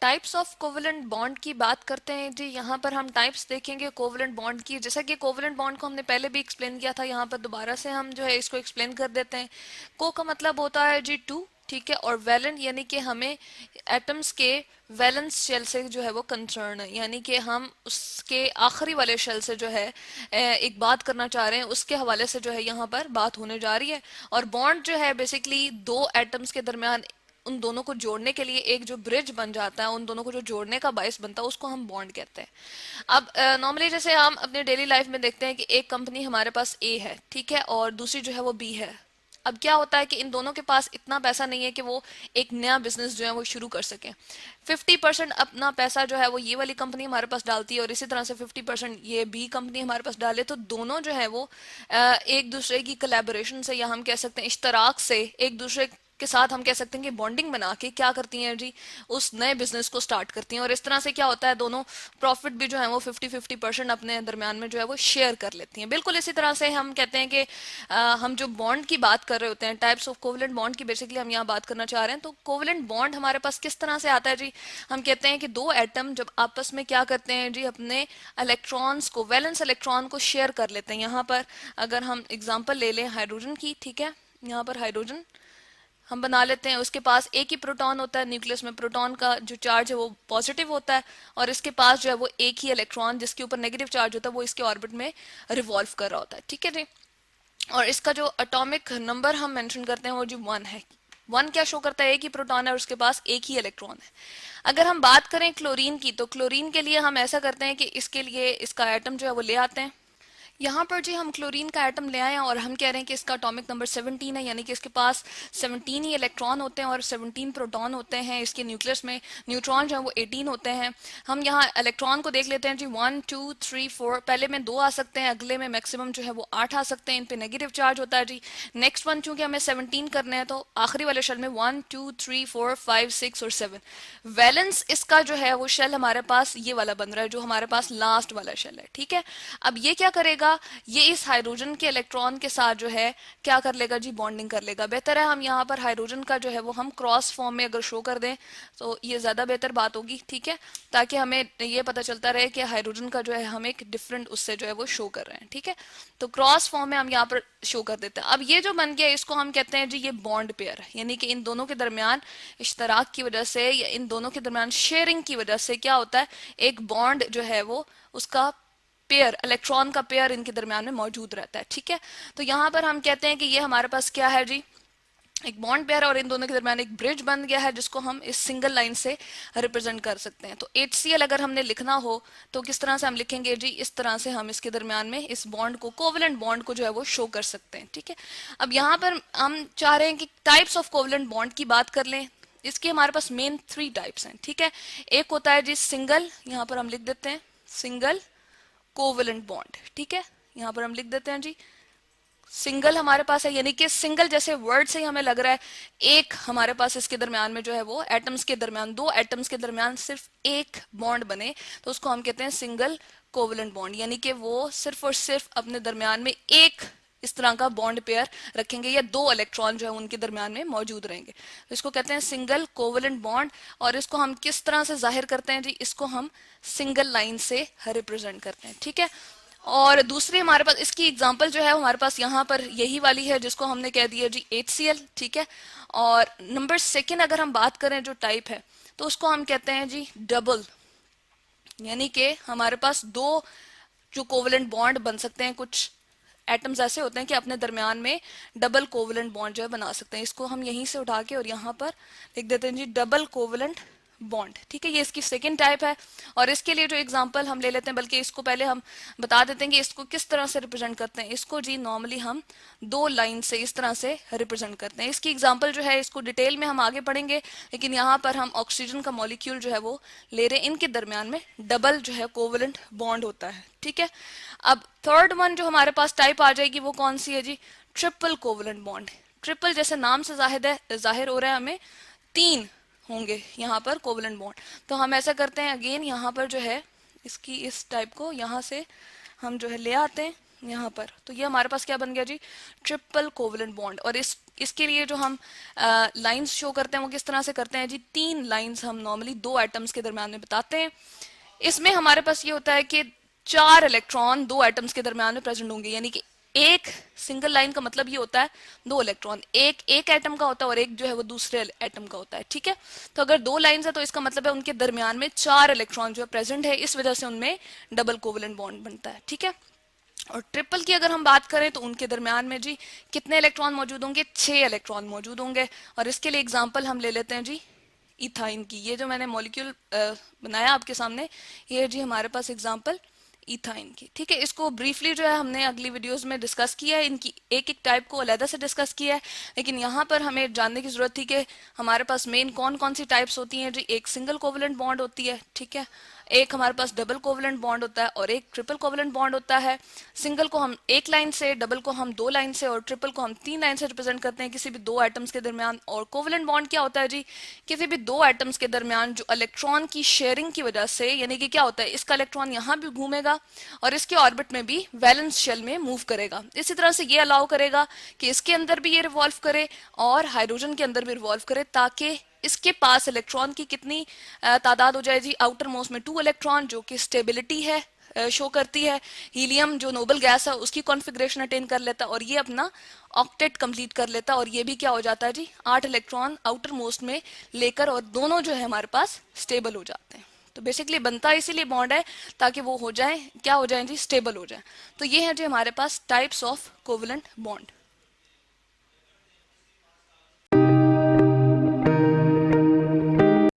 Types of covalent bond की बात करते हैं जी। यहाँ पर हम टाइप्स देखेंगे कोवलेंट बॉन्ड की। जैसा कि कोवलेंट बॉन्ड को हमने पहले भी एक्सप्लेन किया था, यहाँ पर दोबारा से हम जो है इसको एक्सप्लेन कर देते हैं। को का मतलब होता है जी टू, ठीक है, और वैलेंट यानी कि हमें एटम्स के वैलेंस शेल से जो है वो कंसर्न है, यानी कि हम उसके आखिरी वाले शेल से जो है एक बात करना चाह रहे हैं, उसके हवाले से जो है यहाँ पर बात होने जा रही है। और बॉन्ड जो है बेसिकली दो एटम्स के दरमियान उन दोनों को जोड़ने के लिए एक जो ब्रिज बन जाता है, उन दोनों को जो जोड़ने का बायस बनता है, उसको हम बॉन्ड कहते हैं। अब नॉर्मली जैसे हम अपने डेली लाइफ में देखते हैं कि एक कंपनी हमारे पास ए है, ठीक है, और दूसरी जो है वो बी है। अब क्या होता है कि इन दोनों के पास इतना पैसा नहीं है कि वो एक नया बिजनेस जो है वो शुरू कर सके। 50% अपना पैसा जो है वो ये वाली कंपनी हमारे पास डालती है और इसी तरह से 50% ये बी कंपनी हमारे पास डाले, तो दोनों जो है वो एक दूसरे की कोलैबोरेशन से, या हम कह सकते हैं इश्तराक से, एक दूसरे के साथ हम कह सकते हैं कि बॉन्डिंग बना के क्या करती हैं जी, उस नए बिजनेस को स्टार्ट करती हैं। और इस तरह से क्या होता है, दोनों प्रॉफिट भी जो है वो 50-50% अपने दरमियान में जो है वो शेयर कर लेती हैं। बिल्कुल इसी तरह से हम कहते हैं कि हम जो बॉन्ड की बात कर रहे होते हैं, टाइप्स ऑफ कोवलेंट बॉन्ड की बेसिकली हम यहाँ बात करना चाह रहे हैं। तो कोवलेंट बॉन्ड हमारे पास किस तरह से आता है जी, हम कहते हैं कि दो एटम जब आपस में क्या करते हैं जी, अपने इलेक्ट्रॉन्स को, वैलेंस इलेक्ट्रॉन को शेयर कर लेते हैं। यहाँ पर अगर हम एग्जाम्पल ले लें हाइड्रोजन की, ठीक है, यहाँ पर हाइड्रोजन हम बना लेते हैं, उसके पास एक ही प्रोटॉन होता है, न्यूक्लियस में प्रोटॉन का जो चार्ज है वो पॉजिटिव होता है, और इसके पास जो है वो एक ही इलेक्ट्रॉन जिसके ऊपर नेगेटिव चार्ज होता है वो इसके ऑर्बिट में रिवॉल्व कर रहा होता है, ठीक है जी। और इसका जो एटॉमिक नंबर हम मेंशन करते हैं वो जो 1 है। 1 क्या शो करता है, एक ही प्रोटॉन है और उसके पास एक ही इलेक्ट्रॉन है। अगर हम बात करें क्लोरीन की, तो क्लोरीन के लिए हम ऐसा करते हैं कि इसके लिए इसका एटम जो है वो ले आते हैं। यहाँ पर जी हम क्लोरीन का एटम ले आए हैं और हम कह रहे हैं कि इसका एटॉमिक नंबर 17 है, यानी कि इसके पास 17 ही इलेक्ट्रॉन होते हैं और 17 प्रोटॉन होते हैं। इसके न्यूक्लियस में न्यूट्रॉन जो है वो 18 होते हैं। हम यहाँ इलेक्ट्रॉन को देख लेते हैं जी, 1 2 3 4, पहले में 2 आ सकते हैं, अगले में मैक्सिमम जो है वो 8 आ सकते हैं। इन पे नेगेटिव चार्ज होता है जी। नेक्स्ट वन चूंकि हमें 17 करने हैं, तो आखिरी वाले शेल में 1 2 3 4 5 6 और 7। वैलेंस इसका जो है वो शेल हमारे पास ये वाला बन रहा है, जो हमारे पास लास्ट वाला शेल है, ठीक है। अब ये क्या करेगा, ये इस हाइड्रोजन के इलेक्ट्रॉन के साथ जो है क्या कर लेगा जी, बॉन्डिंग कर लेगा। बेहतर है हम यहाँ पर हाइड्रोजन का जो है वो हम क्रॉस फॉर्म में अगर शो कर दें तो ये ज्यादा बेहतर बात होगी, ठीक है, ताकि हमें ये पता चलता रहे कि हाइड्रोजन का जो है हम एक डिफरेंट उससे जो है वो शो कर रहे हैं, ठीक है। तो क्रॉस फॉर्म में हम यहाँ पर शो कर देते हैं। अब ये जो बन गया इसको हम कहते हैं जी ये बॉन्ड पेयर, यानी कि इन दोनों के दरमियान इश्तराक की वजह से या इन दोनों के दरमियान शेयरिंग की वजह से क्या होता है, एक बॉन्ड जो है वो उसका पेयर, इलेक्ट्रॉन का पेयर इनके दरमियान में मौजूद रहता है, ठीक है। तो यहाँ पर हम कहते हैं कि ये हमारे पास क्या है जी, एक बॉन्ड पेयर, और इन दोनों के दरमियान एक ब्रिज बन गया है जिसको हम इस सिंगल लाइन से रिप्रेजेंट कर सकते हैं। तो HCl अगर हमने लिखना हो तो किस तरह से हम लिखेंगे जी, इस तरह से हम इसके दरमियान में इस बॉन्ड को, कोवलेंट बॉन्ड को जो है वो शो कर सकते हैं, ठीक है। अब यहाँ पर हम चाह रहे हैं कि टाइप्स ऑफ कोवलेंट बॉन्ड की बात कर लें। इसके हमारे पास मेन 3 टाइप्स हैं, ठीक है। एक होता है जी सिंगल, यहाँ पर हम लिख देते हैं सिंगल कोवेलेंट बॉन्ड, ठीक है, यहाँ पर हम लिख देते हैं जी सिंगल हमारे पास है, यानी कि सिंगल जैसे वर्ड से ही हमें लग रहा है एक हमारे पास इसके दरमियान में जो है वो एटम्स के दरमियान, दो एटम्स के दरमियान सिर्फ एक बॉन्ड बने, तो उसको हम कहते हैं सिंगल कोवेलेंट बॉन्ड, यानी कि वो सिर्फ और सिर्फ अपने दरमियान में एक इस तरह का बॉन्ड पेयर रखेंगे या दो इलेक्ट्रॉन जो है उनके दरमियान में मौजूद रहेंगे, तो इसको कहते हैं सिंगल कोवेलेंट बॉन्ड। और इसको हम किस तरह से जाहिर करते हैं जी, इसको हम सिंगल लाइन से रिप्रेजेंट करते हैं, ठीक है। और दूसरी हमारे पास इसकी एग्जांपल जो है हमारे पास यहाँ पर यही वाली है जिसको हमने कह दिया जी HCl, ठीक है। और नंबर सेकंड अगर हम बात करें जो टाइप है तो उसको हम कहते हैं जी डबल, यानी कि हमारे पास दो जो कोवेलेंट बॉन्ड बन सकते हैं, कुछ एटम्स ऐसे होते हैं कि अपने दरमियान में डबल कोवेलेंट बॉन्ड जो है बना सकते हैं। इसको हम यहीं से उठा के और यहाँ पर लिख देते हैं जी डबल कोवेलेंट बॉन्ड, ठीक है, ये इसकी सेकंड टाइप है। और इसके लिए जो एग्जांपल हम ले लेते हैं, बल्कि इसको पहले हम बता देते हैं कि इसको किस तरह से रिप्रेजेंट करते हैं। इसको जी नॉर्मली हम दो लाइन से इस तरह से रिप्रेजेंट करते हैं। इसकी एग्जांपल जो है इसको डिटेल में हम आगे पढ़ेंगे, लेकिन यहाँ पर हम ऑक्सीजन का मॉलिक्यूल जो है वो ले रहे हैं, इनके दरमियान में डबल जो है कोवेलेंट बॉन्ड होता है, ठीक है। अब थर्ड वन जो हमारे पास टाइप आ जाएगी वो कौन सी है जी, ट्रिपल कोवेलेंट बॉन्ड। ट्रिपल जैसे नाम से जाहिर हो रहा है हमें तीन होंगे यहाँ पर कोवेलेंट बॉन्ड, तो हम ऐसा करते हैं अगेन यहाँ पर जो है इसकी इस टाइप को यहाँ से हम जो है ले आते हैं यहाँ पर, तो ये हमारे पास क्या बन गया जी ट्रिपल कोवेलेंट बॉन्ड। और इस इसके लिए जो हम लाइंस शो करते हैं वो किस तरह से करते हैं जी, 3 लाइंस हम नॉर्मली 2 एटम्स के दरम्यान में बताते हैं। इसमें हमारे पास ये होता है कि 4 इलेक्ट्रॉन 2 एटम्स के दरम्यान में प्रेजेंट होंगे, यानी कि एक सिंगल लाइन का मतलब ये होता है 2 इलेक्ट्रॉन एक एक एटम का होता है और एक जो है वो दूसरे एटम का होता है, ठीक है। तो अगर 2 लाइंस है तो इसका मतलब है उनके दरमियान में 4 इलेक्ट्रॉन जो है प्रेजेंट है, इस वजह से उनमें डबल कोवेलेंट बॉन्ड बनता है, ठीक है। और ट्रिपल की अगर हम बात करें तो उनके दरमियान में जी कितने इलेक्ट्रॉन मौजूद होंगे, 6 इलेक्ट्रॉन मौजूद होंगे। और इसके लिए एग्जांपल हम ले लेते हैं जी इथाइन की। ये जो मैंने मॉलिक्यूल बनाया आपके सामने, ये है जी हमारे पास एग्जांपल इथाइन की, ठीक है। इसको ब्रीफली जो है हमने अगली वीडियोस में डिस्कस किया है, इनकी एक एक टाइप को अलग से डिस्कस किया है, लेकिन यहाँ पर हमें जानने की जरूरत थी कि हमारे पास मेन कौन कौन सी टाइप्स होती हैं जी। एक सिंगल कोवेलेंट बॉन्ड होती है, ठीक है। एक हमारे पास डबल कोवेलेंट बॉन्ड होता है और एक ट्रिपल कोवेलेंट बॉन्ड होता है। सिंगल को हम 1 लाइन से, डबल को हम 2 लाइन से और ट्रिपल को हम 3 लाइन से रिप्रेजेंट करते हैं किसी भी 2 एटम्स के दरमियान। और कोवेलेंट बॉन्ड क्या होता है जी, किसी भी 2 एटम्स के दरमियान जो इलेक्ट्रॉन की शेयरिंग की वजह से, यानी कि क्या होता है, इसका इलेक्ट्रॉन यहाँ भी घूमेगा और इसके ऑर्बिट में भी वैलेंस शेल में मूव करेगा। इसी तरह से ये अलाउ करेगा कि इसके अंदर भी ये रिवॉल्व करे और हाइड्रोजन के अंदर भी रिवॉल्व करे, ताकि इसके पास इलेक्ट्रॉन की कितनी तादाद हो जाए जी, आउटर मोस्ट में 2 इलेक्ट्रॉन, जो कि स्टेबिलिटी है शो करती है। हीलियम जो नोबल गैस है उसकी कॉन्फ़िगरेशन अटेन कर लेता है और ये अपना ऑक्टेट कंप्लीट कर लेता है और ये भी क्या हो जाता है जी, 8 इलेक्ट्रॉन आउटर मोस्ट में लेकर, और दोनों जो है हमारे पास स्टेबल हो जाते हैं। तो बेसिकली बनता इसीलिए बॉन्ड है ताकि वो हो जाए, क्या हो जाए जी, स्टेबल हो जाए। तो ये है जी हमारे पास टाइप्स ऑफ कोवेलेंट बॉन्ड।